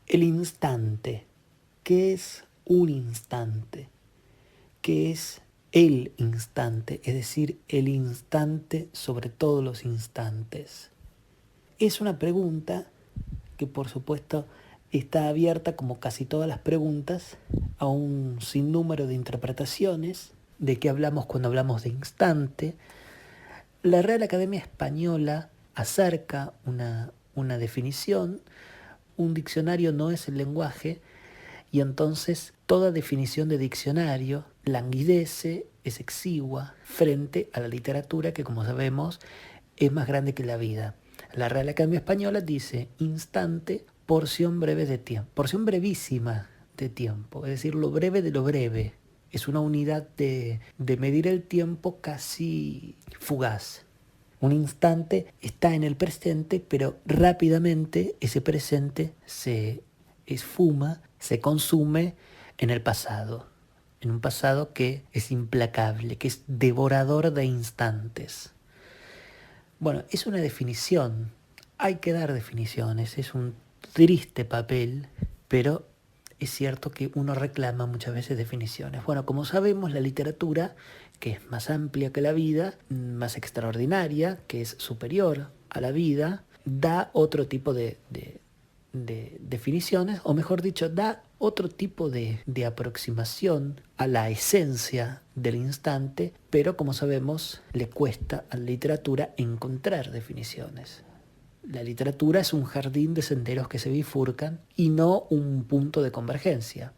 El instante. ¿Qué es un instante? ¿Qué es el instante? Es decir, el instante sobre todos los instantes. Es una pregunta que por supuesto está abierta, como casi todas las preguntas, a un sinnúmero de interpretaciones. ¿De qué hablamos cuando hablamos de instante? La Real Academia Española acerca una definición. Un diccionario no es el lenguaje, y entonces toda definición de diccionario languidece, es exigua frente a la literatura, que como sabemos es más grande que la vida. La Real Academia Española dice instante, porción breve de tiempo, porción brevísima de tiempo, es decir, lo breve de lo breve. Es una unidad de medir el tiempo casi fugaz. Un instante está en el presente, pero rápidamente ese presente se esfuma, se consume en el pasado, en un pasado que es implacable, que es devorador de instantes. Bueno, es una definición, hay que dar definiciones, es un triste papel, pero es cierto que uno reclama muchas veces definiciones. Bueno, como sabemos, la literatura, que es más amplia que la vida, más extraordinaria, que es superior a la vida, da otro tipo de definiciones, o mejor dicho, da otro tipo de aproximación a la esencia del instante, pero como sabemos, le cuesta a la literatura encontrar definiciones. La literatura es un jardín de senderos que se bifurcan y no un punto de convergencia.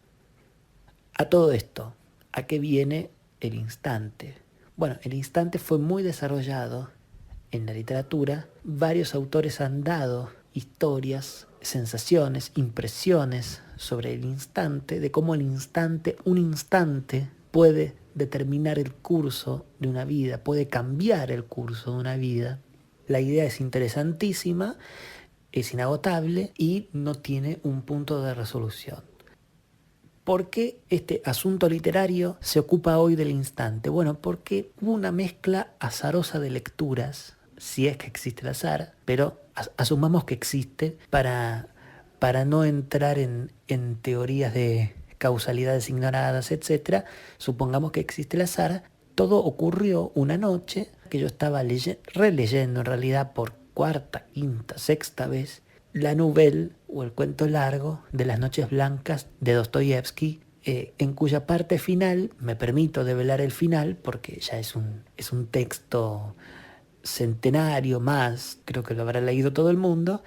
A todo esto, ¿a qué viene el instante? Bueno, el instante fue muy desarrollado en la literatura. Varios autores han dado historias, sensaciones, impresiones sobre el instante, de cómo el instante, un instante, puede determinar el curso de una vida, puede cambiar el curso de una vida. La idea es interesantísima, es inagotable y no tiene un punto de resolución. ¿Por qué este asunto literario se ocupa hoy del instante? Bueno, porque hubo una mezcla azarosa de lecturas, si es que existe el azar, pero asumamos que existe para no entrar en teorías de causalidades ignoradas, etc. Supongamos que existe el azar. Todo ocurrió una noche que yo estaba releyendo en realidad por cuarta, quinta, sexta vez la novela o el cuento largo de Las noches blancas de Dostoyevsky, en cuya parte final, me permito develar el final porque ya es un texto centenario más, creo que lo habrá leído todo el mundo,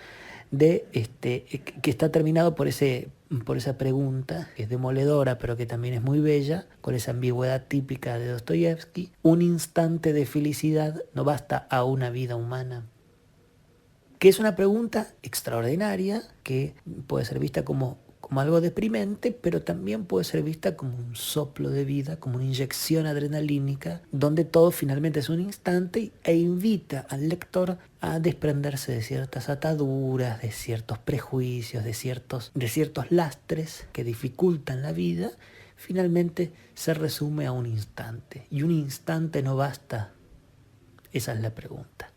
que está terminado por esa pregunta, que es demoledora pero que también es muy bella, con esa ambigüedad típica de Dostoyevsky: un instante de felicidad no basta a una vida humana. Que es una pregunta extraordinaria, que puede ser vista como algo deprimente, pero también puede ser vista como un soplo de vida, como una inyección adrenalínica, donde todo finalmente es un instante e invita al lector a desprenderse de ciertas ataduras, de ciertos prejuicios, de ciertos lastres que dificultan la vida. Finalmente se resume a un instante. ¿Y un instante no basta? Esa es la pregunta.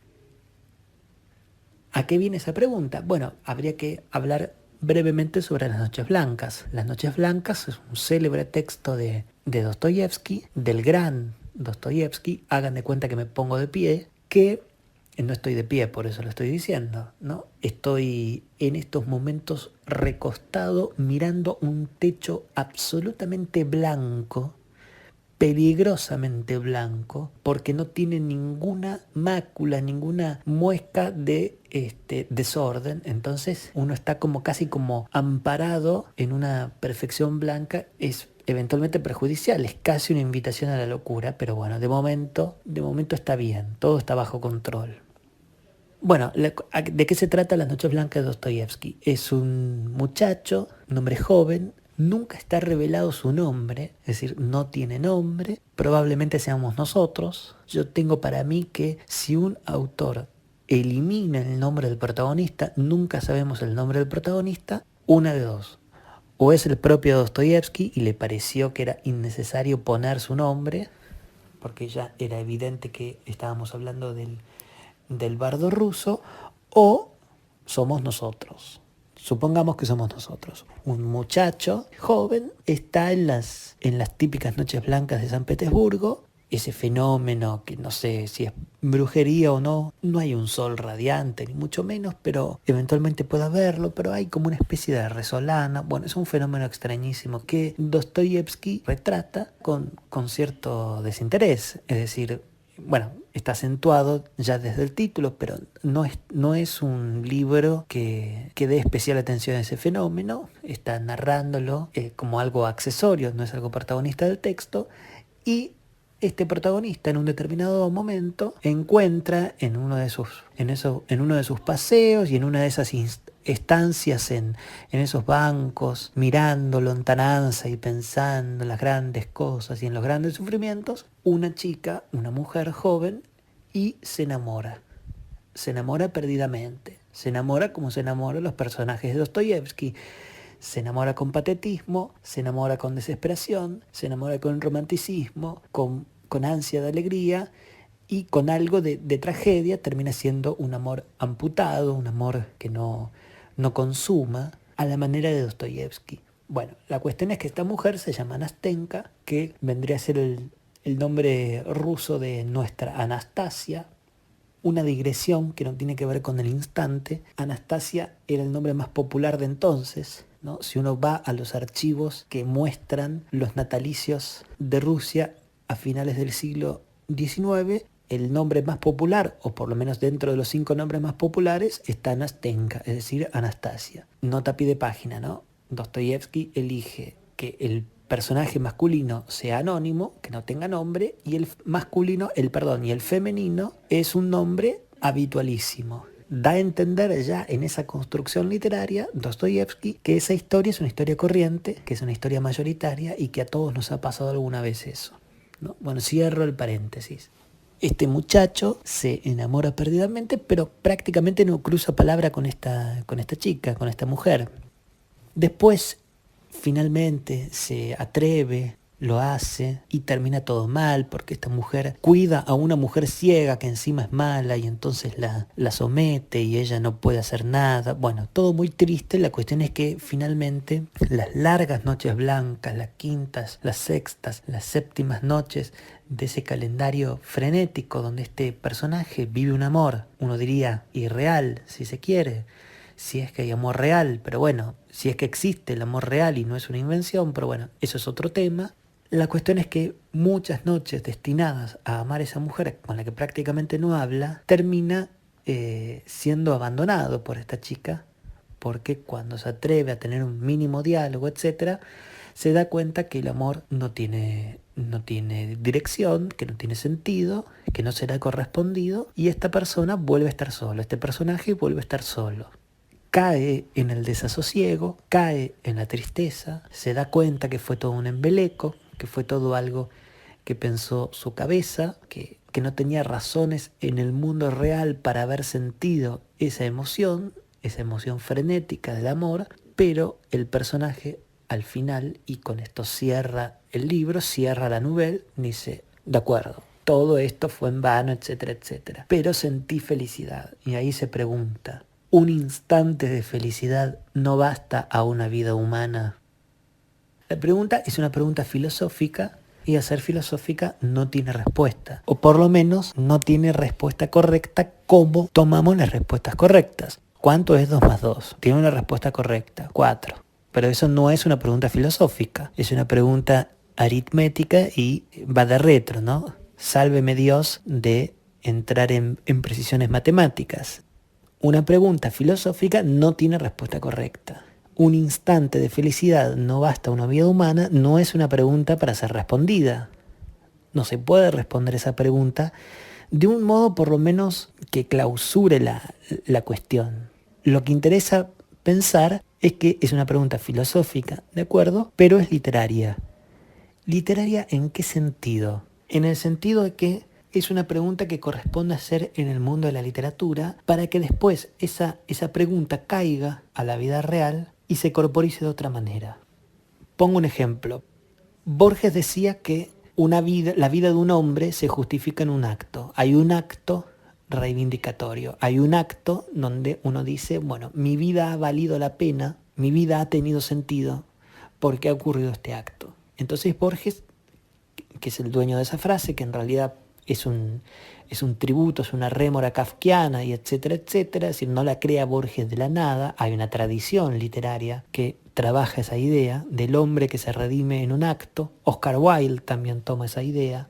¿A qué viene esa pregunta? Bueno, habría que hablar brevemente sobre Las noches blancas. Las noches blancas es un célebre texto de Dostoyevsky, del gran Dostoyevsky. Hagan de cuenta que me pongo de pie, que no estoy de pie, por eso lo estoy diciendo, ¿no? Estoy en estos momentos recostado mirando un techo absolutamente blanco, peligrosamente blanco, porque no tiene ninguna mácula, ninguna muesca de desorden. Entonces uno está como casi como amparado en una perfección blanca. Es eventualmente perjudicial, es casi una invitación a la locura, pero bueno, de momento está bien, todo está bajo control. Bueno, ¿de qué se trata Las noches blancas de Dostoyevsky? Es un muchacho, un hombre joven. Nunca está revelado su nombre, es decir, no tiene nombre. Probablemente seamos nosotros. Yo tengo para mí que si un autor elimina el nombre del protagonista, nunca sabemos el nombre del protagonista, una de dos: o es el propio Dostoyevsky y le pareció que era innecesario poner su nombre, porque ya era evidente que estábamos hablando del bardo ruso, o somos nosotros. Supongamos que somos nosotros. Un muchacho joven está en las típicas noches blancas de San Petersburgo. Ese fenómeno que no sé si es brujería o no, no hay un sol radiante ni mucho menos, pero eventualmente puede haberlo, pero hay como una especie de resolana. Bueno, es un fenómeno extrañísimo que Dostoyevsky retrata con cierto desinterés, es decir, bueno, está acentuado ya desde el título, pero no es un libro que dé especial atención a ese fenómeno, está narrándolo como algo accesorio, no es algo protagonista del texto, y este protagonista en un determinado momento encuentra en uno de sus paseos y en una de esas estancias en esos bancos, mirando lontananza y pensando en las grandes cosas y en los grandes sufrimientos, una chica, una mujer joven, y se enamora perdidamente, se enamora como se enamoran los personajes de Dostoyevsky. Se enamora con patetismo, se enamora con desesperación, se enamora con romanticismo, con ansia de alegría y con algo de tragedia. Termina siendo un amor amputado, un amor que no consuma, a la manera de Dostoyevsky. Bueno, la cuestión es que esta mujer se llama Nastenka, que vendría a ser el nombre ruso de nuestra Anastasia. Una digresión que no tiene que ver con el instante. Anastasia era el nombre más popular de entonces, ¿no? Si uno va a los archivos que muestran los natalicios de Rusia a finales del siglo XIX, el nombre más popular, o por lo menos dentro de los 5 nombres más populares, está Nastenka, es decir, Anastasia. Nota a pie de página, ¿no? Dostoyevsky elige que el personaje masculino sea anónimo, que no tenga nombre, y el femenino es un nombre habitualísimo. Da a entender ya en esa construcción literaria Dostoyevsky que esa historia es una historia corriente, que es una historia mayoritaria y que a todos nos ha pasado alguna vez eso, ¿no? Bueno, cierro el paréntesis. Este muchacho se enamora perdidamente, pero prácticamente no cruza palabra con esta chica, con esta mujer. Después, finalmente, se atreve, lo hace y termina todo mal porque esta mujer cuida a una mujer ciega que encima es mala y entonces la somete y ella no puede hacer nada. Bueno, todo muy triste. La cuestión es que finalmente las largas noches blancas, las quintas, las sextas, las séptimas noches de ese calendario frenético donde este personaje vive un amor, uno diría irreal si se quiere, si es que hay amor real, pero bueno, si es que existe el amor real y no es una invención, pero bueno, eso es otro tema. La cuestión es que muchas noches destinadas a amar a esa mujer con la que prácticamente no habla, termina siendo abandonado por esta chica, porque cuando se atreve a tener un mínimo diálogo, etc., se da cuenta que el amor no tiene dirección, que no tiene sentido, que no será correspondido, y esta persona vuelve a estar solo, este personaje vuelve a estar solo. Cae en el desasosiego, cae en la tristeza, se da cuenta que fue todo un embeleco, que fue todo algo que pensó su cabeza, que no tenía razones en el mundo real para haber sentido esa emoción frenética del amor, pero el personaje al final, y con esto cierra el libro, cierra la novela, dice, de acuerdo, todo esto fue en vano, etcétera, etcétera, pero sentí felicidad. Y ahí se pregunta, ¿un instante de felicidad no basta a una vida humana? La pregunta es una pregunta filosófica y al ser filosófica no tiene respuesta, o por lo menos no tiene respuesta correcta como tomamos las respuestas correctas. ¿Cuánto es 2 más 2? Tiene una respuesta correcta, 4. Pero eso no es una pregunta filosófica, es una pregunta aritmética y va de retro, ¿no? Sálveme Dios de entrar en precisiones matemáticas. Una pregunta filosófica no tiene respuesta correcta. Un instante de felicidad no basta a una vida humana no es una pregunta para ser respondida. No se puede responder esa pregunta de un modo por lo menos que clausure la cuestión. Lo que interesa pensar es que es una pregunta filosófica, ¿de acuerdo? Pero es literaria. ¿Literaria en qué sentido? En el sentido de que es una pregunta que corresponde hacer en el mundo de la literatura para que después esa pregunta caiga a la vida real y se corporice de otra manera. Pongo un ejemplo. Borges decía que la vida de un hombre se justifica en un acto. Hay un acto reivindicatorio. Hay un acto donde uno dice, bueno, mi vida ha valido la pena, mi vida ha tenido sentido porque ha ocurrido este acto. Entonces Borges, que es el dueño de esa frase, que en realidad es un tributo, es una rémora kafkiana y etcétera, etcétera, es decir, no la crea Borges de la nada, hay una tradición literaria que trabaja esa idea del hombre que se redime en un acto. Oscar Wilde también toma esa idea.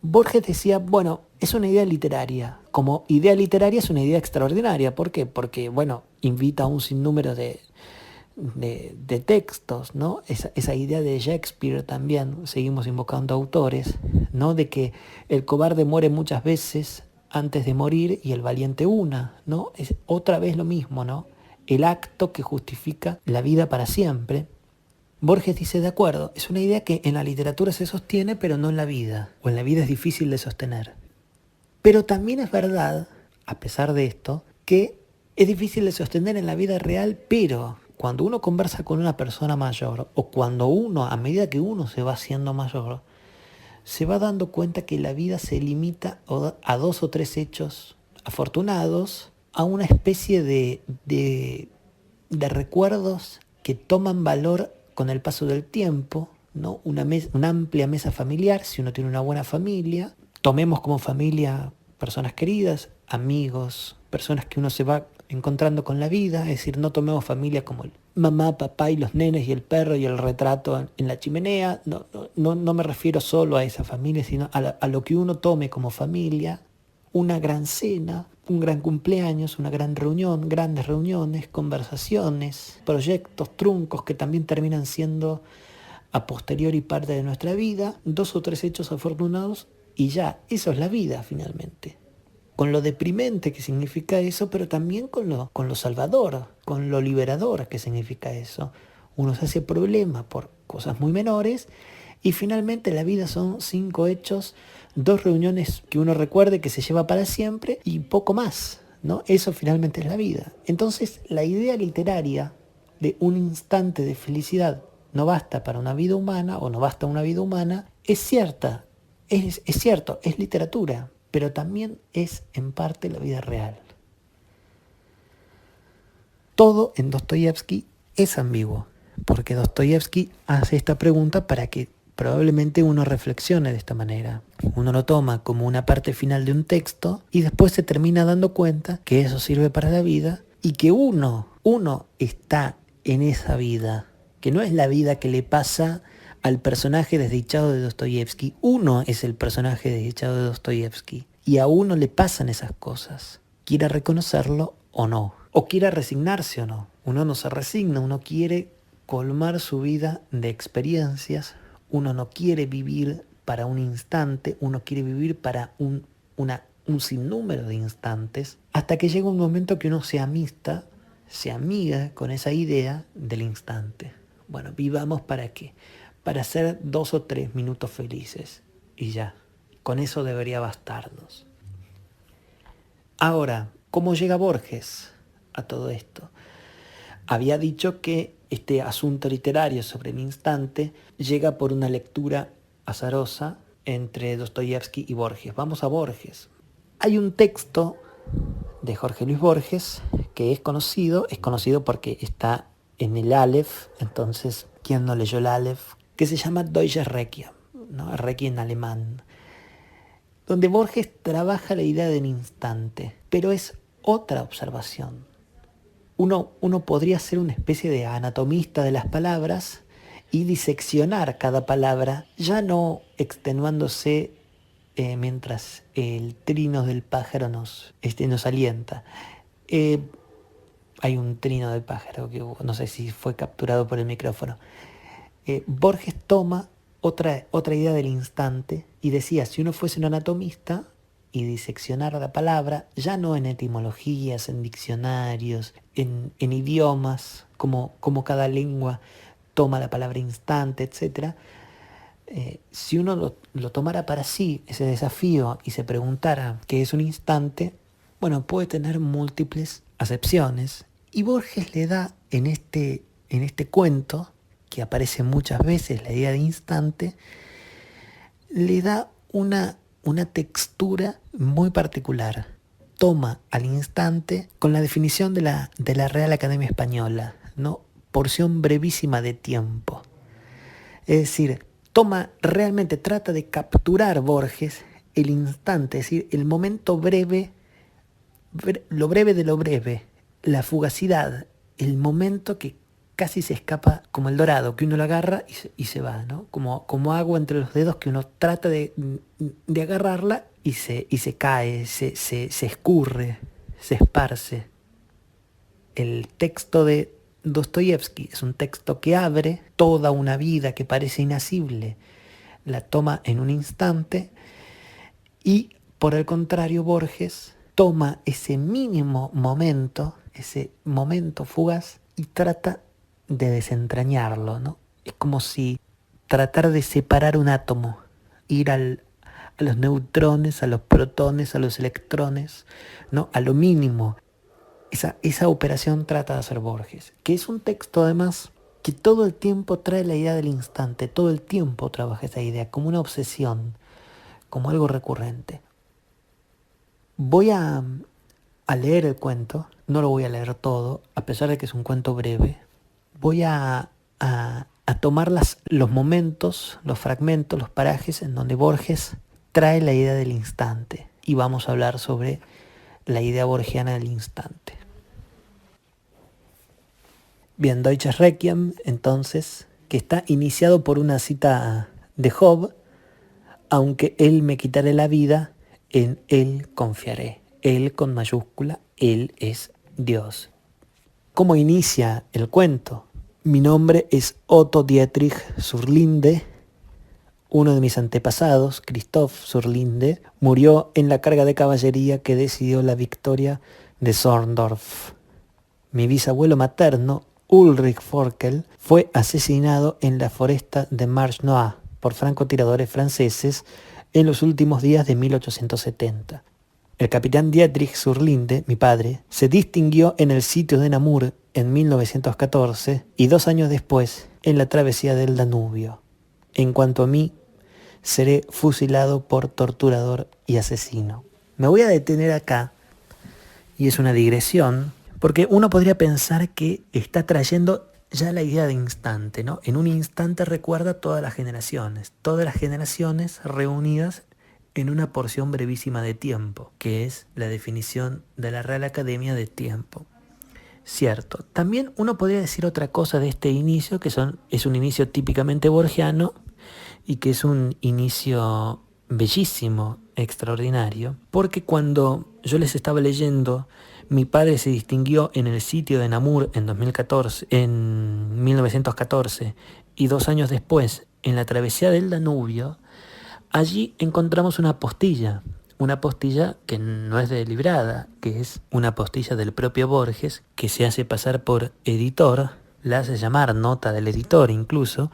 Borges decía, bueno, es una idea literaria. Como idea literaria es una idea extraordinaria. ¿Por qué? Porque, bueno, invita a un sinnúmero de textos, ¿no? Esa idea de Shakespeare también, seguimos invocando autores, ¿no? De que el cobarde muere muchas veces antes de morir y el valiente una, ¿no? Es otra vez lo mismo, ¿no? El acto que justifica la vida para siempre. Borges dice, de acuerdo, es una idea que en la literatura se sostiene, pero no en la vida, o en la vida es difícil de sostener. Pero también es verdad, a pesar de esto, que es difícil de sostener en la vida real, pero cuando uno conversa con una persona mayor, o cuando uno, a medida que uno se va haciendo mayor, se va dando cuenta que la vida se limita a 2 o 3 hechos afortunados, a una especie de recuerdos que toman valor con el paso del tiempo, ¿no? Una amplia mesa familiar, si uno tiene una buena familia. Tomemos como familia personas queridas, amigos, personas que uno se va encontrando con la vida, es decir, no tomemos familia como el mamá, papá y los nenes y el perro y el retrato en la chimenea. No me refiero solo a esa familia, sino a lo que uno tome como familia. Una gran cena, un gran cumpleaños, una gran reunión, grandes reuniones, conversaciones, proyectos, truncos que también terminan siendo a posteriori parte de nuestra vida, 2 o 3 hechos afortunados y ya, eso es la vida finalmente. Con lo deprimente que significa eso, pero también con lo salvador, con lo liberador que significa eso. Uno se hace problema por cosas muy menores y finalmente la vida son 5 hechos, 2 reuniones que uno recuerde que se lleva para siempre y poco más, ¿no? Eso finalmente es la vida. Entonces la idea literaria de un instante de felicidad no basta para una vida humana o no basta una vida humana, es cierta, es cierto, es literatura, pero también es en parte la vida real. Todo en Dostoyevsky es ambiguo, porque Dostoyevsky hace esta pregunta para que probablemente uno reflexione de esta manera. Uno lo toma como una parte final de un texto y después se termina dando cuenta que eso sirve para la vida y que uno está en esa vida, que no es la vida que le pasa al personaje desdichado de Dostoyevsky. Uno es el personaje desdichado de Dostoyevsky y a uno le pasan esas cosas, quiera reconocerlo o no, o quiera resignarse o no. Uno no se resigna, uno quiere colmar su vida de experiencias, uno no quiere vivir para un instante, uno quiere vivir para un sinnúmero de instantes, hasta que llega un momento que uno se amiga con esa idea del instante. Bueno, vivamos ¿para qué? Para hacer 2 o 3 minutos felices y ya, con eso debería bastarnos. Ahora, ¿cómo llega Borges a todo esto? Había dicho que este asunto literario sobre el instante llega por una lectura azarosa entre Dostoyevsky y Borges. Vamos a Borges. Hay un texto de Jorge Luis Borges que es conocido porque está en el Aleph, entonces, ¿quién no leyó el Aleph? Que se llama Deutsches Requiem, ¿no? Requiem en alemán, donde Borges trabaja la idea del instante, pero es otra observación. Uno podría ser una especie de anatomista de las palabras y diseccionar cada palabra, ya no extenuándose mientras el trino del pájaro nos alienta. Hay un trino del pájaro que no sé si fue capturado por el micrófono. Borges toma otra idea del instante y decía, si uno fuese un anatomista y diseccionara la palabra, ya no en etimologías, en diccionarios, en idiomas, como cada lengua toma la palabra instante, etc. Si uno lo tomara para sí, ese desafío, y se preguntara qué es un instante, bueno, puede tener múltiples acepciones. Y Borges le da en este cuento, que aparece muchas veces la idea de instante, le da una textura muy particular. toma al instante con la definición de la Real Academia Española, ¿no? Porción brevísima de tiempo. Es decir, realmente trata de capturar Borges el instante, es decir, el momento breve, lo breve de lo breve, la fugacidad, el momento que casi se escapa como el dorado, que uno lo agarra y se va, ¿no? Como agua entre los dedos, que uno trata de agarrarla y se cae, se escurre, se esparce. El texto de Dostoyevsky es un texto que abre toda una vida que parece inasible, la toma en un instante, y por el contrario Borges toma ese mínimo momento, ese momento fugaz, y trata de desentrañarlo, ¿no? Es como si tratar de separar un átomo, ir a los neutrones, a los protones, a los electrones, ¿no? A lo mínimo. Esa operación trata de hacer Borges, que es un texto además que todo el tiempo trae la idea del instante, todo el tiempo trabaja esa idea como una obsesión, como algo recurrente. Voy a leer el cuento, no lo voy a leer todo, a pesar de que es un cuento breve. Voy a tomar los momentos, los fragmentos, los parajes en donde Borges trae la idea del instante, y vamos a hablar sobre la idea borgiana del instante. Bien, Deutsches Requiem, entonces, que está iniciado por una cita de Job: aunque él me quitare la vida, en él confiaré. Él con mayúscula, él es Dios. ¿Cómo inicia el cuento? Mi nombre es Otto Dietrich zur Linde. Uno de mis antepasados, Christoph zur Linde, murió en la carga de caballería que decidió la victoria de Zorndorf. Mi bisabuelo materno, Ulrich Forkel, fue asesinado en la foresta de Marche-Noire por francotiradores franceses en los últimos días de 1870. El capitán Dietrich zur Linde, mi padre, se distinguió en el sitio de Namur en 1914 y 2 años después en la travesía del Danubio. En cuanto a mí, seré fusilado por torturador y asesino. Me voy a detener acá, y es una digresión, porque uno podría pensar que está trayendo ya la idea de instante, ¿no? En un instante recuerda todas las generaciones reunidas en una porción brevísima de tiempo, que es la definición de la Real Academia de Tiempo. Cierto. También uno podría decir otra cosa de este inicio, que es un inicio típicamente borgiano y que es un inicio bellísimo, extraordinario, porque cuando yo les estaba leyendo mi padre se distinguió en el sitio de Namur en 1914 y 2 años después en la travesía del Danubio, allí encontramos una apostilla que no es deliberada, que es una apostilla del propio Borges, que se hace pasar por editor, la hace llamar nota del editor incluso,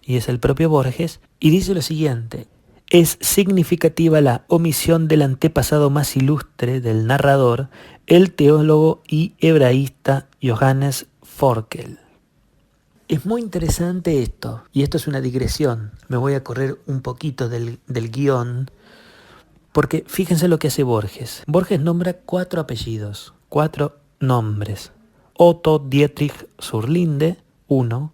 y es el propio Borges, y dice lo siguiente: es significativa la omisión del antepasado más ilustre del narrador, el teólogo y hebraísta Johannes Forkel. Es muy interesante esto, y esto es una digresión. Me voy a correr un poquito del guión, porque fíjense lo que hace Borges. Borges nombra 4 apellidos, 4 nombres. Otto Dietrich zur Linde, 1.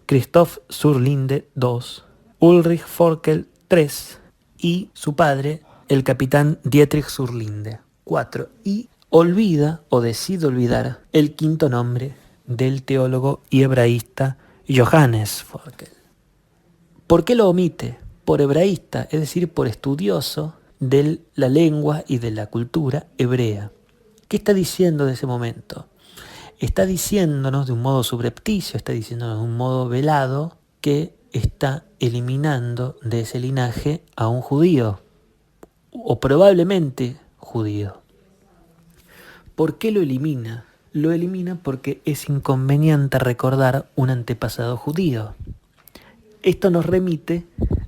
Christoph zur Linde, 2. Ulrich Forkel, 3. Y su padre, el capitán Dietrich zur Linde, 4. Y olvida o decide olvidar el 5.º nombre del teólogo y hebraísta Johannes Forkel. ¿Por qué lo omite? Por hebraísta, es decir, por estudioso de la lengua y de la cultura hebrea. ¿Qué está diciendo de ese momento? Está diciéndonos de un modo subrepticio, está diciéndonos de un modo velado, que está eliminando de ese linaje a un judío, o probablemente judío. ¿Por qué lo elimina? Lo elimina porque es inconveniente recordar un antepasado judío. Esto nos remite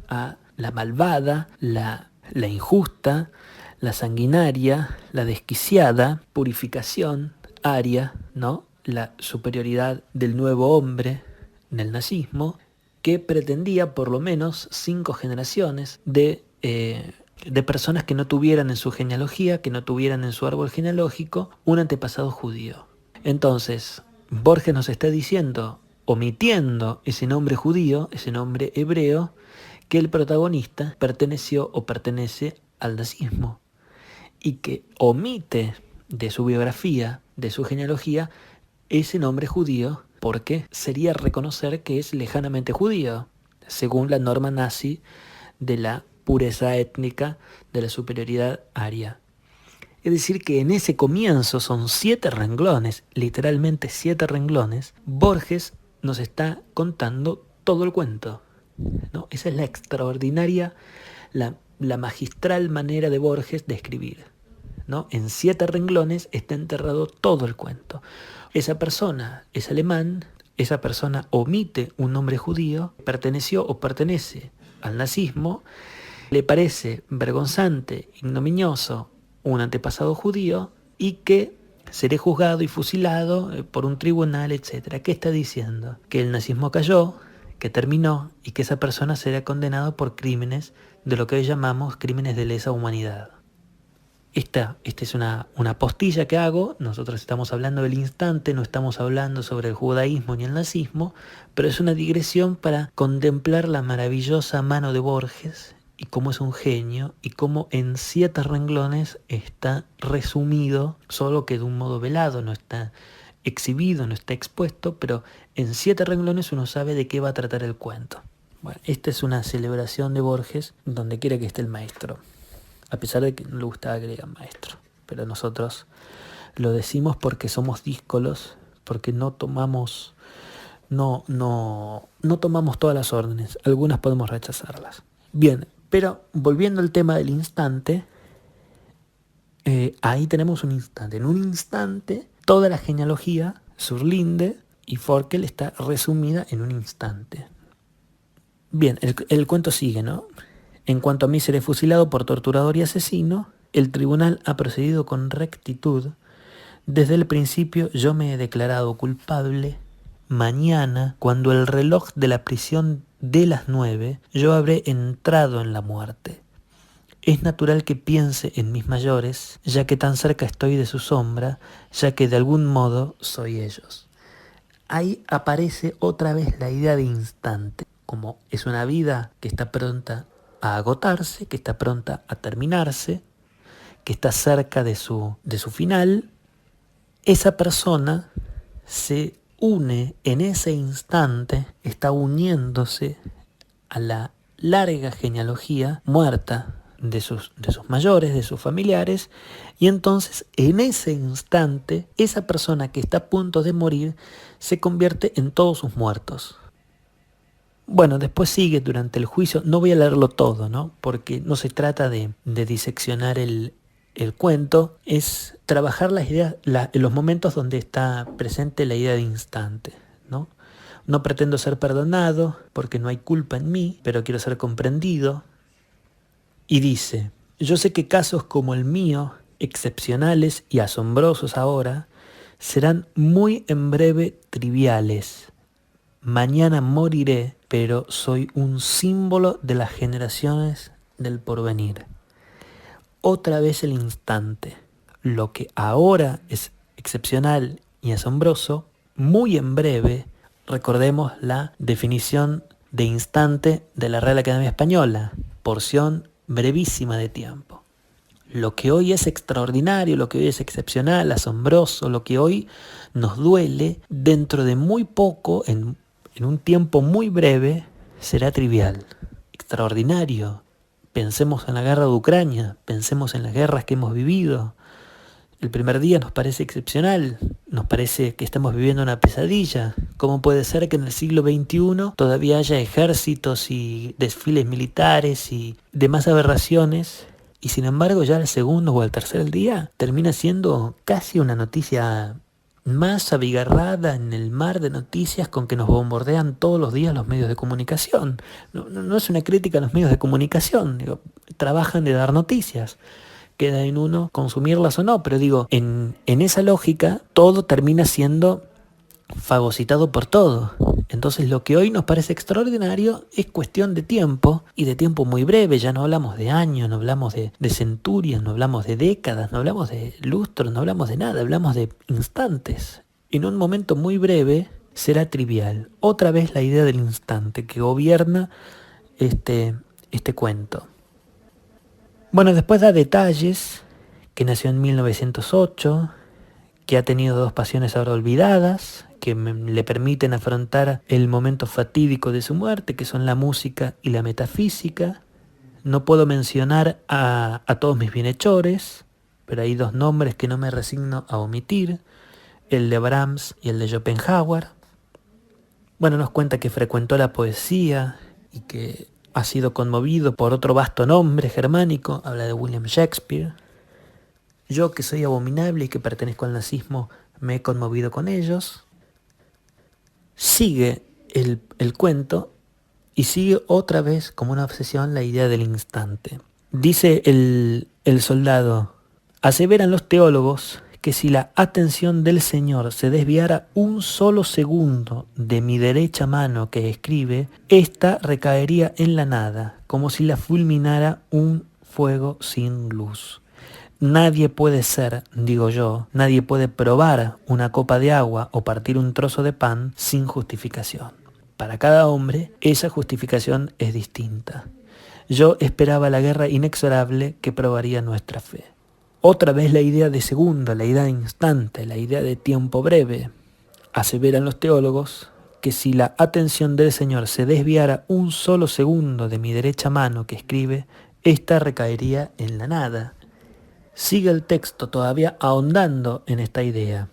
a la malvada, la injusta, la sanguinaria, la desquiciada purificación aria, ¿no? La superioridad del nuevo hombre del nazismo, que pretendía por lo menos 5 generaciones de de personas que no tuvieran en su genealogía, que no tuvieran en su árbol genealógico un antepasado judío. Entonces, Borges nos está diciendo, omitiendo ese nombre judío, ese nombre hebreo, que el protagonista perteneció o pertenece al nazismo y que omite de su biografía, de su genealogía, ese nombre judío porque sería reconocer que es lejanamente judío, según la norma nazi de la pureza étnica, de la superioridad aria. Es decir, que en ese comienzo son 7 renglones, literalmente 7 renglones, Borges nos está contando todo el cuento, ¿no? Esa es la extraordinaria, la magistral manera de Borges de escribir, ¿no? En 7 renglones está enterrado todo el cuento. Esa persona es alemán, esa persona omite un nombre judío, perteneció o pertenece al nazismo, le parece vergonzante, ignominioso un antepasado judío y que seré juzgado y fusilado por un tribunal, etc. ¿Qué está diciendo? Que el nazismo cayó, que terminó y que esa persona será condenada por crímenes de lo que hoy llamamos crímenes de lesa humanidad. Esta es una postilla que hago. Nosotros estamos hablando del instante, no estamos hablando sobre el judaísmo ni el nazismo, pero es una digresión para contemplar la maravillosa mano de Borges y cómo es un genio y cómo en 7 renglones está resumido, solo que de un modo velado, no está exhibido, no está expuesto, pero en 7 renglones uno sabe de qué va a tratar el cuento. Bueno, esta es una celebración de Borges donde quiera que esté el maestro, a pesar de que no le gustaba que le digan maestro, pero nosotros lo decimos porque somos díscolos, porque no tomamos todas las órdenes, algunas podemos rechazarlas. Bien, pero volviendo al tema del instante, ahí tenemos un instante. En un instante, toda la genealogía, Surlinde y Forkel está resumida en un instante. Bien, el cuento sigue, ¿no? En cuanto a mí seré fusilado por torturador y asesino, el tribunal ha procedido con rectitud. Desde el principio yo me he declarado culpable. Mañana, cuando el reloj de la prisión dé las 9, yo habré entrado en la muerte. Es natural que piense en mis mayores, ya que tan cerca estoy de su sombra, ya que de algún modo soy ellos. Ahí aparece otra vez la idea de instante, como es una vida que está pronta a agotarse, que está pronta a terminarse, que está cerca de su final. Esa persona se une en ese instante, está uniéndose a la larga genealogía muerta de sus mayores, de sus familiares, y entonces en ese instante esa persona que está a punto de morir se convierte en todos sus muertos. Bueno, después sigue durante el juicio, no voy a leerlo todo, ¿no? Porque no se trata de diseccionar el cuento, es trabajar las ideas, en los momentos donde está presente la idea de instante, ¿no? No pretendo ser perdonado porque no hay culpa en mí, pero quiero ser comprendido. Y dice, yo sé que casos como el mío, excepcionales y asombrosos ahora, serán muy en breve triviales. Mañana moriré, pero soy un símbolo de las generaciones del porvenir. Otra vez el instante. Lo que ahora es excepcional y asombroso, muy en breve, recordemos la definición de instante de la Real Academia Española, porción brevísima de tiempo. Lo que hoy es extraordinario, lo que hoy es excepcional, asombroso, lo que hoy nos duele, dentro de muy poco, en un tiempo muy breve, será trivial, extraordinario. Pensemos en la guerra de Ucrania, pensemos en las guerras que hemos vivido. El primer día nos parece excepcional, nos parece que estamos viviendo una pesadilla. ¿Cómo puede ser que en el siglo XXI todavía haya ejércitos y desfiles militares y demás aberraciones? Y sin embargo ya al segundo o al tercer día termina siendo casi una noticia más abigarrada en el mar de noticias con que nos bombardean todos los días los medios de comunicación. No es una crítica a los medios de comunicación, trabajan de dar noticias. Queda en uno consumirlas o no, pero digo, en esa lógica todo termina siendo fagocitado por todo. Entonces lo que hoy nos parece extraordinario es cuestión de tiempo, y de tiempo muy breve. Ya no hablamos de años, no hablamos de centurias, no hablamos de décadas, no hablamos de lustros, no hablamos de nada, hablamos de instantes. En un momento muy breve será trivial. Otra vez la idea del instante que gobierna este cuento. Bueno, después da detalles que nació en 1908, que ha tenido 2 pasiones ahora olvidadas, que le permiten afrontar el momento fatídico de su muerte, que son la música y la metafísica. No puedo mencionar a todos mis bienhechores, pero hay 2 nombres que no me resigno a omitir, el de Brahms y el de Schopenhauer. Bueno, nos cuenta que frecuentó la poesía y que ha sido conmovido por otro vasto nombre germánico, habla de William Shakespeare. Yo, que soy abominable y que pertenezco al nazismo, me he conmovido con ellos. Sigue el cuento y sigue otra vez como una obsesión la idea del instante. Dice el soldado: aseveran los teólogos que si la atención del Señor se desviara un solo segundo de mi derecha mano que escribe, ésta recaería en la nada, como si la fulminara un fuego sin luz. Nadie puede ser, digo yo, nadie puede probar una copa de agua o partir un trozo de pan sin justificación. Para cada hombre, esa justificación es distinta. Yo esperaba la guerra inexorable que probaría nuestra fe. Otra vez la idea de segundo, la idea de instante, la idea de tiempo breve. Aseveran los teólogos que si la atención del Señor se desviara un solo segundo de mi derecha mano que escribe, ésta recaería en la nada. Sigue el texto todavía ahondando en esta idea.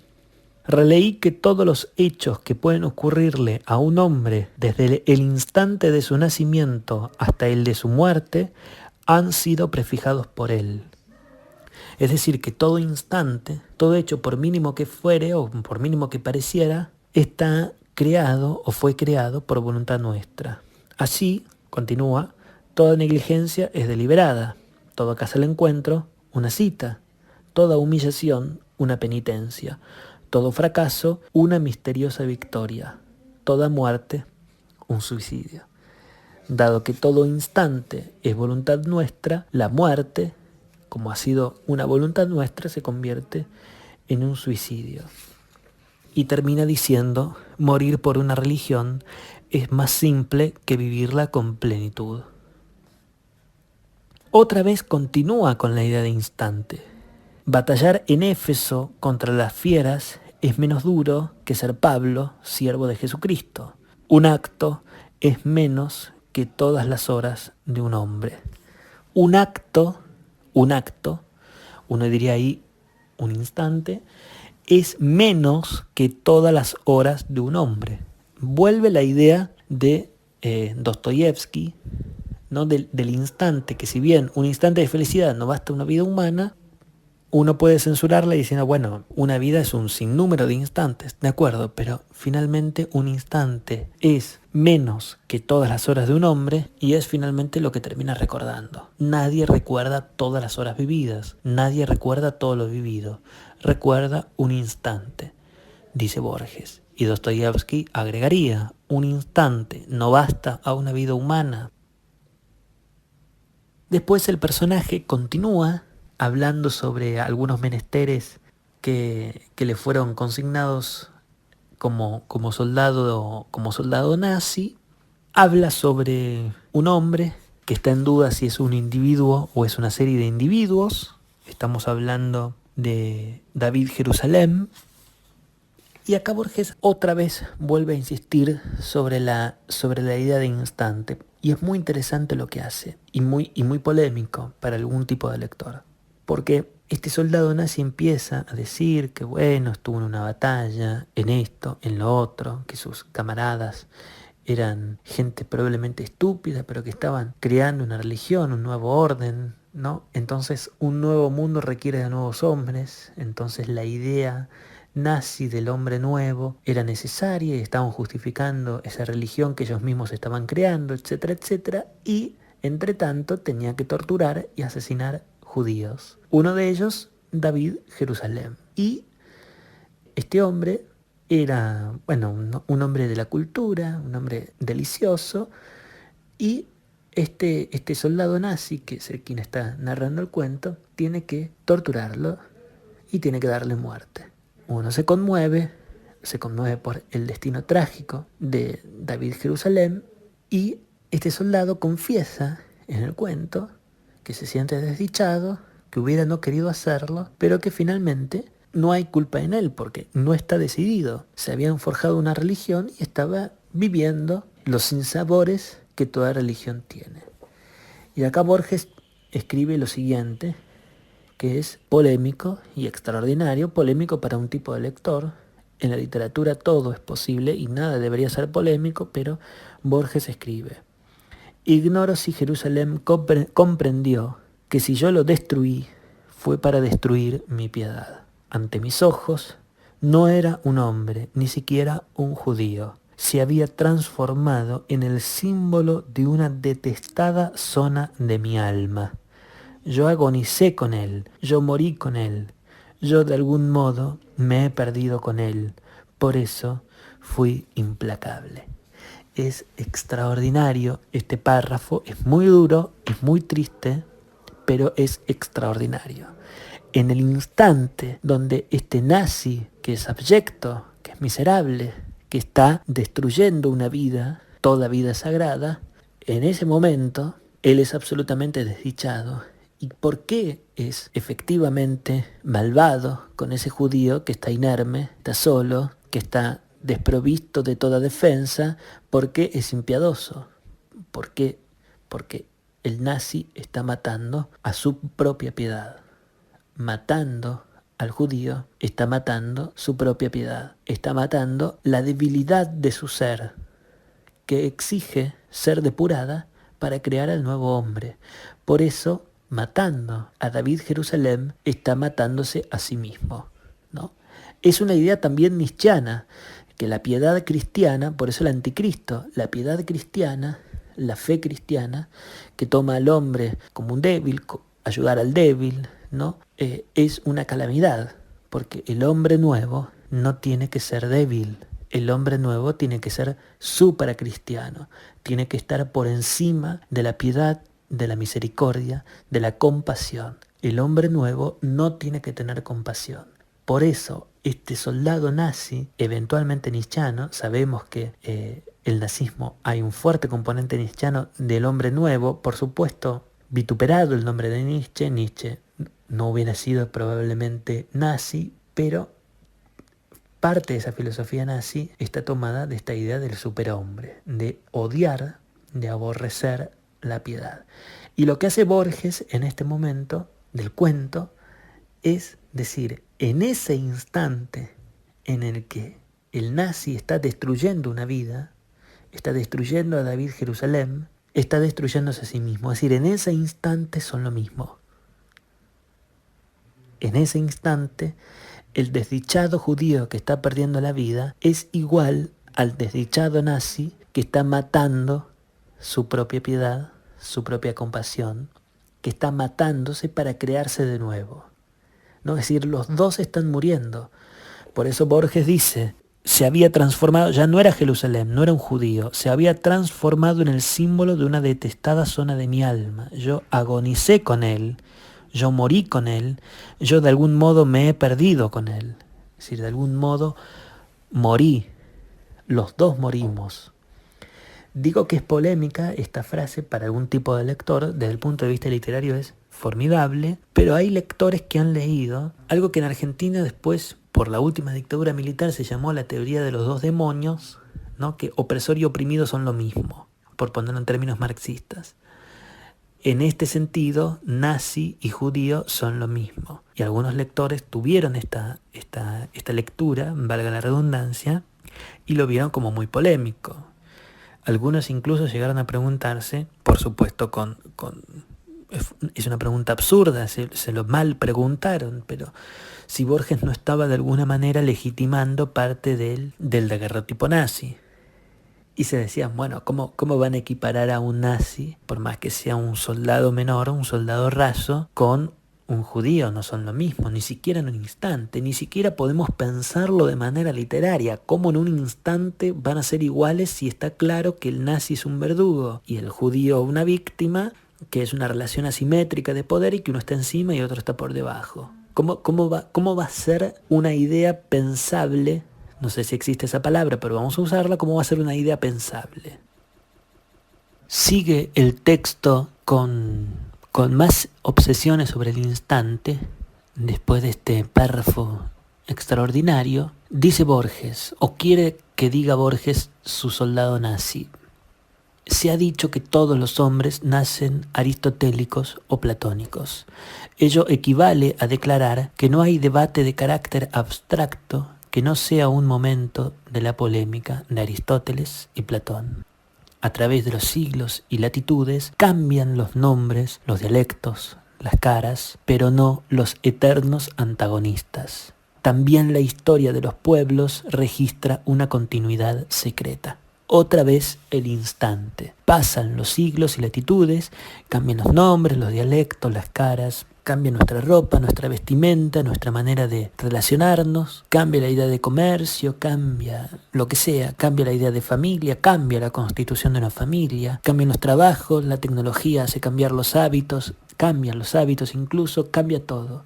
Releí que todos los hechos que pueden ocurrirle a un hombre desde el instante de su nacimiento hasta el de su muerte han sido prefijados por él. Es decir, que todo instante, todo hecho, por mínimo que fuere o por mínimo que pareciera, está creado o fue creado por voluntad nuestra. Así, continúa, toda negligencia es deliberada, todo casual encuentro, una cita, toda humillación, una penitencia, todo fracaso, una misteriosa victoria, toda muerte, un suicidio. Dado que todo instante es voluntad nuestra, la muerte, como ha sido una voluntad nuestra, se convierte en un suicidio. Y termina diciendo: morir por una religión es más simple que vivirla con plenitud. Otra vez continúa con la idea de instante. Batallar en Éfeso contra las fieras es menos duro que ser Pablo, siervo de Jesucristo. Un acto es menos que todas las horas de un hombre. Un acto, uno diría ahí un instante, es menos que todas las horas de un hombre. Vuelve la idea de Dostoyevsky, ¿no? Del instante, que si bien un instante de felicidad no basta una vida humana, uno puede censurarla diciendo, bueno, una vida es un sinnúmero de instantes, de acuerdo, pero finalmente un instante es menos que todas las horas de un hombre y es finalmente lo que termina recordando. Nadie recuerda todas las horas vividas, nadie recuerda todo lo vivido, recuerda un instante, dice Borges. Y Dostoyevsky agregaría, un instante no basta a una vida humana. Después el personaje continúa hablando sobre algunos menesteres que le fueron consignados como soldado nazi. Habla sobre un hombre que está en duda si es un individuo o es una serie de individuos. Estamos hablando de David Jerusalén. Y acá Borges otra vez vuelve a insistir sobre la idea de instante. Y es muy interesante lo que hace, y muy polémico para algún tipo de lector. Porque este soldado nazi empieza a decir que bueno, estuvo en una batalla, en esto, en lo otro, que sus camaradas eran gente probablemente estúpida, pero que estaban creando una religión, un nuevo orden, ¿no? Entonces un nuevo mundo requiere de nuevos hombres, entonces la idea nazi del hombre nuevo era necesaria y estaban justificando esa religión que ellos mismos estaban creando, etcétera, etcétera, y entre tanto tenía que torturar y asesinar judíos. Uno de ellos, David Jerusalén. Y este hombre Era, bueno, un hombre de la cultura, un hombre delicioso, y este soldado nazi, que es el quien está narrando el cuento, tiene que torturarlo y tiene que darle muerte. Uno se conmueve por el destino trágico de David Jerusalén, y este soldado confiesa en el cuento que se siente desdichado, que hubiera no querido hacerlo, pero que finalmente no hay culpa en él porque no está decidido. Se habían forjado una religión y estaba viviendo los sinsabores que toda religión tiene. Y acá Borges escribe lo siguiente, que es polémico y extraordinario, polémico para un tipo de lector. En la literatura todo es posible y nada debería ser polémico, pero Borges escribe: ignoro si Jerusalén comprendió que si yo lo destruí, fue para destruir mi piedad. Ante mis ojos no era un hombre, ni siquiera un judío. Se había transformado en el símbolo de una detestada zona de mi alma. Yo agonicé con él, yo morí con él, yo de algún modo me he perdido con él. Por eso fui implacable. Es extraordinario este párrafo, es muy duro, es muy triste, pero es extraordinario. En el instante donde este nazi, que es abyecto, que es miserable, que está destruyendo una vida, toda vida sagrada, en ese momento él es absolutamente desdichado. ¿Y por qué es efectivamente malvado con ese judío que está inerme, está solo, que está desprovisto de toda defensa? ¿Por qué es impiadoso? ¿Por qué? Porque el nazi está matando a su propia piedad. Matando al judío, está matando su propia piedad. Está matando la debilidad de su ser, que exige ser depurada para crear al nuevo hombre. Por eso, matando a David Jerusalén, está matándose a sí mismo, ¿no? Es una idea también nietzscheana, que la piedad cristiana, por eso el anticristo, la piedad cristiana, la fe cristiana, que toma al hombre como un débil, ayudar al débil, ¿no? Es una calamidad, porque el hombre nuevo no tiene que ser débil. El hombre nuevo tiene que ser supracristiano, tiene que estar por encima de la piedad, de la misericordia, de la compasión. El hombre nuevo no tiene que tener compasión. Por eso, este soldado nazi, eventualmente nietzscheano, sabemos que el nazismo hay un fuerte componente nietzscheano del hombre nuevo, por supuesto, vituperado el nombre de Nietzsche. Nietzsche no hubiera sido probablemente nazi, pero parte de esa filosofía nazi está tomada de esta idea del superhombre, de odiar, de aborrecer la piedad. Y lo que hace Borges en este momento del cuento es decir, en ese instante en el que el nazi está destruyendo una vida, está destruyendo a David Jerusalén, está destruyéndose a sí mismo. Es decir, en ese instante son lo mismo. En ese instante, el desdichado judío que está perdiendo la vida es igual al desdichado nazi que está matando su propia piedad, su propia compasión, que está matándose para crearse de nuevo, ¿no? Es decir, los dos están muriendo. Por eso Borges dice, se había transformado, ya no era Jerusalén, no era un judío, se había transformado en el símbolo de una detestada zona de mi alma. Yo agonicé con él, yo morí con él, yo de algún modo me he perdido con él. Es decir, de algún modo morí, los dos morimos. Digo que es polémica esta frase para algún tipo de lector, desde el punto de vista literario es formidable, pero hay lectores que han leído algo que en Argentina después, por la última dictadura militar, se llamó la teoría de los dos demonios, ¿no? Que opresor y oprimido son lo mismo, por ponerlo en términos marxistas. En este sentido, nazi y judío son lo mismo. Y algunos lectores tuvieron esta lectura, valga la redundancia, y lo vieron como muy polémico. Algunos incluso llegaron a preguntarse, por supuesto es una pregunta absurda, se lo mal preguntaron, pero si Borges no estaba de alguna manera legitimando parte del daguerrotipo nazi. Y se decían, bueno, ¿cómo van a equiparar a un nazi, por más que sea un soldado menor, un soldado raso, con un judío no son lo mismo, ni siquiera en un instante, ni siquiera podemos pensarlo de manera literaria, cómo en un instante van a ser iguales si está claro que el nazi es un verdugo y el judío una víctima, que es una relación asimétrica de poder y que uno está encima y otro está por debajo. ¿Cómo va a ser una idea pensable? No sé si existe esa palabra, pero vamos a usarla. ¿Cómo va a ser una idea pensable? Sigue el texto con más obsesiones sobre el instante. Después de este párrafo extraordinario, dice Borges, o quiere que diga Borges, su soldado nazi: se ha dicho que todos los hombres nacen aristotélicos o platónicos. Ello equivale a declarar que no hay debate de carácter abstracto que no sea un momento de la polémica de Aristóteles y Platón. A través de los siglos y latitudes cambian los nombres, los dialectos, las caras, pero no los eternos antagonistas. También la historia de los pueblos registra una continuidad secreta. Otra vez el instante. Pasan los siglos y latitudes, cambian los nombres, los dialectos, las caras, cambia nuestra ropa, nuestra vestimenta, nuestra manera de relacionarnos, cambia la idea de comercio, cambia lo que sea, cambia la idea de familia, cambia la constitución de una familia, cambian los trabajos, la tecnología hace cambiar los hábitos, cambian los hábitos incluso, cambia todo,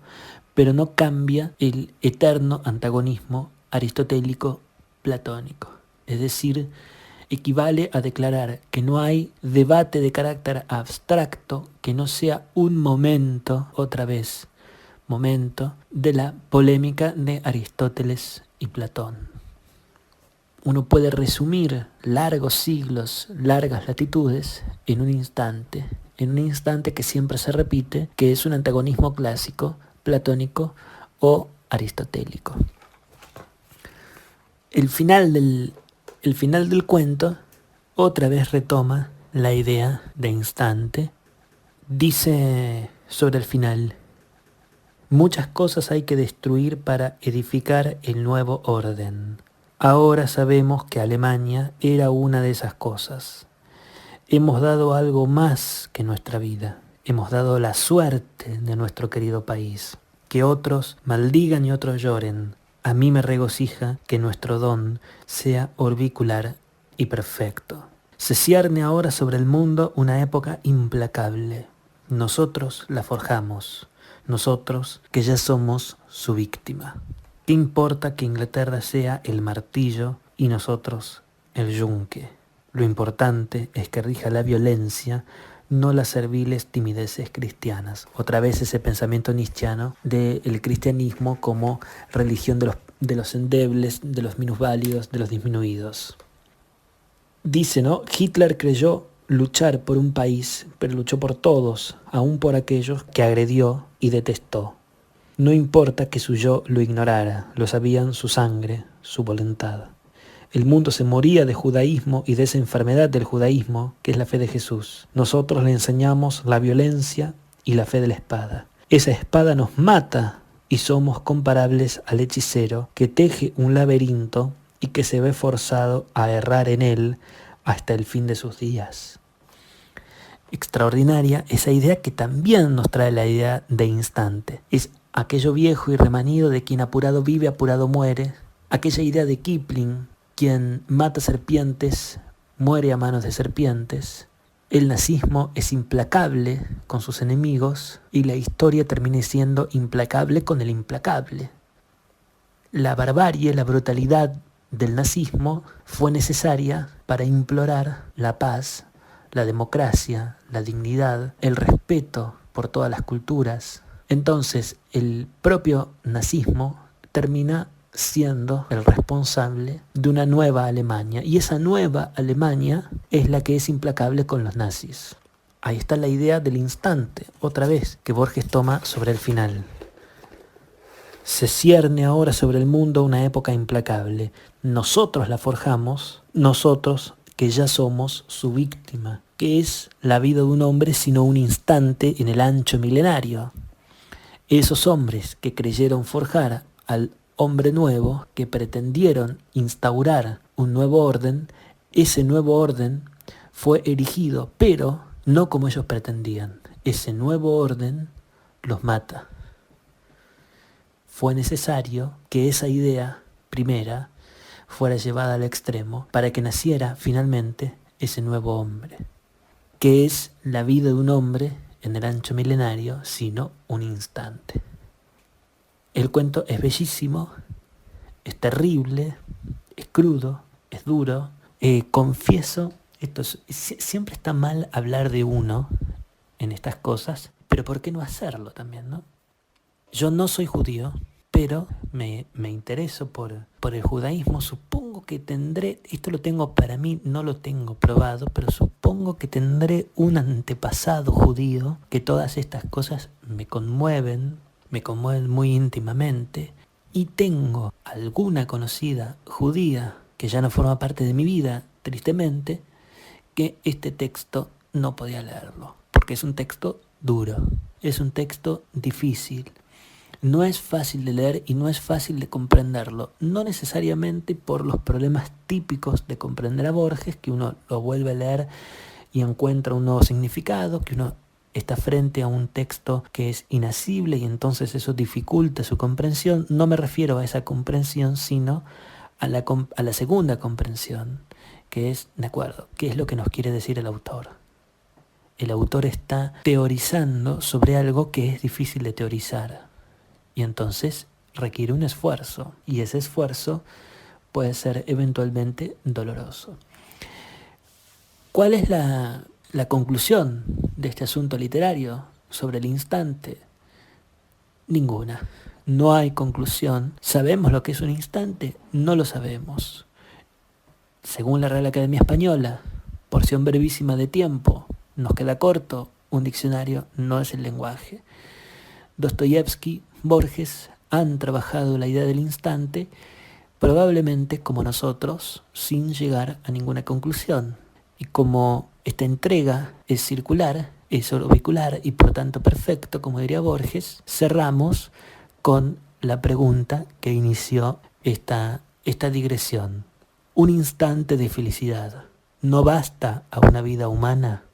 pero no cambia el eterno antagonismo aristotélico platónico. Es decir, equivale a declarar que no hay debate de carácter abstracto que no sea un momento, otra vez, momento, de la polémica de Aristóteles y Platón. Uno puede resumir largos siglos, largas latitudes en un instante que siempre se repite, que es un antagonismo clásico, platónico o aristotélico. El final del cuento otra vez retoma la idea de instante. Dice sobre el final: muchas cosas hay que destruir para edificar el nuevo orden. Ahora sabemos que Alemania era una de esas cosas. Hemos dado algo más que nuestra vida. Hemos dado la suerte de nuestro querido país. Que otros maldigan y otros lloren. A mí me regocija que nuestro don sea orbicular y perfecto. Se cierne ahora sobre el mundo una época implacable. Nosotros la forjamos, nosotros que ya somos su víctima. ¿Qué importa que Inglaterra sea el martillo y nosotros el yunque? Lo importante es que rija la violencia, no las serviles timideces cristianas. Otra vez ese pensamiento nietzscheano del cristianismo como religión de los endebles, de los minusválidos, de los disminuidos. Dice, ¿no? Hitler creyó luchar por un país, pero luchó por todos, aun por aquellos que agredió y detestó. No importa que su yo lo ignorara, lo sabían su sangre, su voluntad. El mundo se moría de judaísmo y de esa enfermedad del judaísmo que es la fe de Jesús. Nosotros le enseñamos la violencia y la fe de la espada. Esa espada nos mata y somos comparables al hechicero que teje un laberinto y que se ve forzado a errar en él hasta el fin de sus días. Extraordinaria esa idea que también nos trae la idea de instante. Es aquello viejo y remanido de quien apurado vive, apurado muere. Aquella idea de Kipling: quien mata serpientes, muere a manos de serpientes. El nazismo es implacable con sus enemigos y la historia termina siendo implacable con el implacable. La barbarie, la brutalidad del nazismo fue necesaria para implorar la paz, la democracia, la dignidad, el respeto por todas las culturas. Entonces, el propio nazismo termina siendo el responsable de una nueva Alemania. Y esa nueva Alemania es la que es implacable con los nazis. Ahí está la idea del instante, otra vez, que Borges toma sobre el final. Se cierne ahora sobre el mundo una época implacable. Nosotros la forjamos, nosotros que ya somos su víctima. ¿Qué es la vida de un hombre sino un instante en el ancho milenario? Esos hombres que creyeron forjar al hombre nuevo, que pretendieron instaurar un nuevo orden, ese nuevo orden fue erigido, pero no como ellos pretendían. Ese nuevo orden los mata. Fue necesario que esa idea primera fuera llevada al extremo para que naciera finalmente ese nuevo hombre. ¿Qué es la vida de un hombre en el ancho milenario sino un instante? El cuento es bellísimo, es terrible, es crudo, es duro. Confieso, siempre está mal hablar de uno en estas cosas, pero ¿por qué no hacerlo también, no? Yo no soy judío, pero me intereso por el judaísmo. Supongo que tendré, esto lo tengo para mí, no lo tengo probado, pero supongo que tendré un antepasado judío, que todas estas cosas me conmueven muy íntimamente, y tengo alguna conocida judía que ya no forma parte de mi vida, tristemente, que este texto no podía leerlo, porque es un texto duro, es un texto difícil. No es fácil de leer y no es fácil de comprenderlo, no necesariamente por los problemas típicos de comprender a Borges, que uno lo vuelve a leer y encuentra un nuevo significado, que uno está frente a un texto que es inasible y entonces eso dificulta su comprensión. No me refiero a esa comprensión, sino a la segunda comprensión, que es, de acuerdo, ¿qué es lo que nos quiere decir el autor? El autor está teorizando sobre algo que es difícil de teorizar. Y entonces requiere un esfuerzo, y ese esfuerzo puede ser eventualmente doloroso. ¿Cuál es la conclusión de este asunto literario sobre el instante? Ninguna. No hay conclusión. ¿Sabemos lo que es un instante? No lo sabemos. Según la Real Academia Española, porción brevísima de tiempo, nos queda corto. Un diccionario no es el lenguaje. Dostoyevsky, Borges han trabajado la idea del instante, probablemente como nosotros, sin llegar a ninguna conclusión. Y como esta entrega es circular, es orbicular y por tanto perfecto, como diría Borges, cerramos con la pregunta que inició esta digresión. Un instante de felicidad, ¿no basta a una vida humana?